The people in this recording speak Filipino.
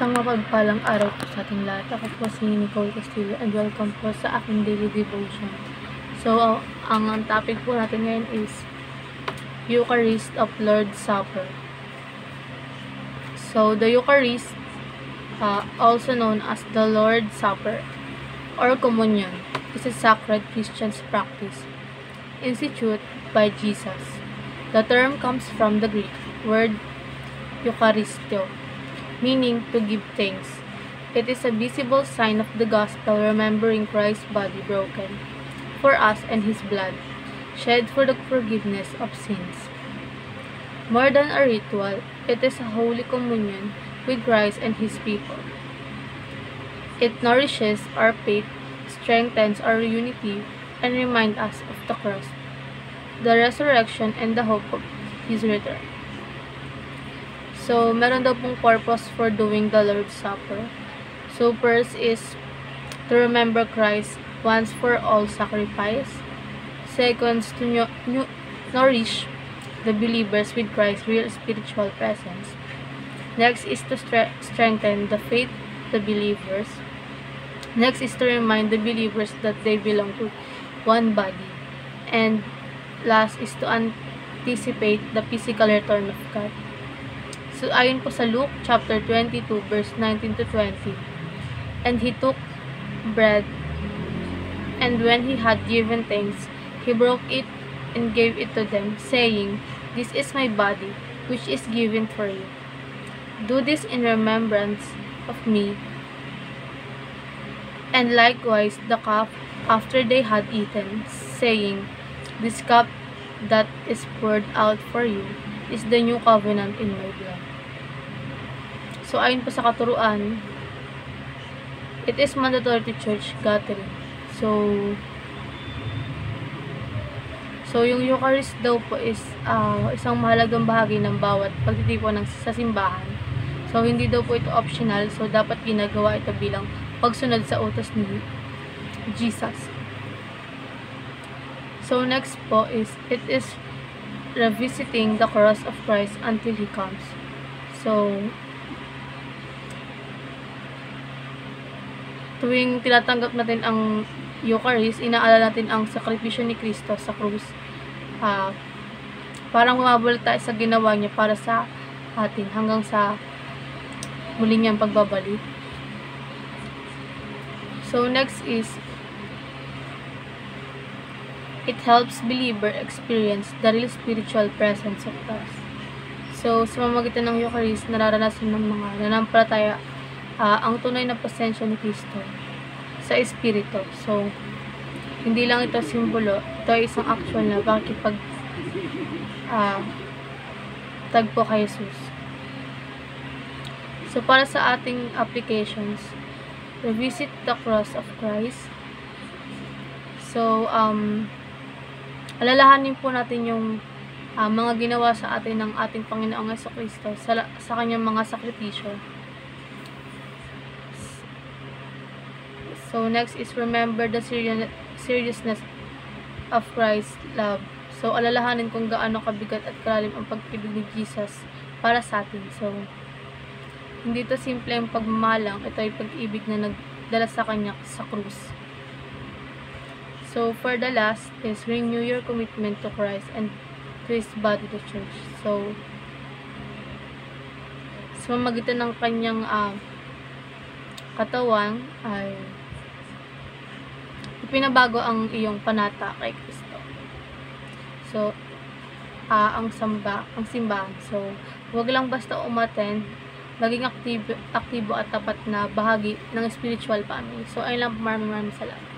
Isang mapagpalang araw po sa ating lahat. Ako po si Nicole Castillo and welcome po sa aking daily devotion. So, ang topic po natin ngayon is Eucharist of Lord's Supper. So, the Eucharist, also known as the Lord's Supper or Communion, is a sacred Christian practice instituted by Jesus. The term comes from the Greek word Eucharistio, meaning to give thanks. It is a visible sign of the gospel, remembering Christ's body broken for us and his blood shed for the forgiveness of sins. More than a ritual, it is a holy communion with Christ and his people. It nourishes our faith, strengthens our unity, and reminds us of the cross, the resurrection, and the hope of his return. So, meron daw pong purpose for doing the Lord's Supper. So, first is to remember Christ once for all sacrifice. Second, to nourish the believers with Christ's real spiritual presence. Next is to strengthen the faith of the believers. Next is to remind the believers that they belong to one body. And last is to anticipate the physical return of God. So, ayon po sa Luke chapter 22 verse 19 to 20. And he took bread, and when he had given thanks, he broke it and gave it to them, saying, "This is my body, which is given for you. Do this in remembrance of me." And likewise the cup after they had eaten, saying, "This cup that is poured out for you is the new covenant in my blood." So, ayon po sa katuruan, it is mandatory to church gathering. So yung Eucharist daw po is isang mahalagang bahagi ng bawat pagtitipon sa simbahan. So, hindi daw po ito optional. So, dapat ginagawa ito bilang pagsunod sa utos ni Jesus. So, next po is, it is revisiting the cross of Christ until He comes. So, tuwing tinatanggap natin ang Eucharist, inaalala natin ang sakripisyo ni Kristo sa krus. Parang bumabalik tayo sa ginawa niya para sa atin hanggang sa muli niyang pagbabalik. So, next is, it helps believer experience the real spiritual presence of Christ. So, sa pamamagitan ng Eucharist, nararanasan ng mga nanampalataya ang tunay na presensya ni Kristo sa Espiritu. So, hindi lang ito simbolo, ito ay isang actual na pakikipag tagpo kay Jesus. So, para sa ating applications, revisit the cross of Christ. So, alalahanin po natin yung mga ginawa sa atin ng ating Panginoong Jesucristo sa kanyang mga sakripisyo. So, next is remember the seriousness of Christ's love. So, alalahanin kung gaano kabigat at kalalim ang pag-ibig ni Jesus para sa atin. So, hindi ito simple ang pagmamalang, ito ay pag-ibig na nagdala sa kanya sa krus. So, for the last is renew your commitment to Christ and to His body, the church. So, sa pamamagitan ng kanyang katawan ay pinabago ang iyong panata kay Kristo. So, ang simbahan. So, huwag lang basta umattend, maging aktibo at tapat na bahagi ng spiritual family. So, ayun lang, maraming salamat.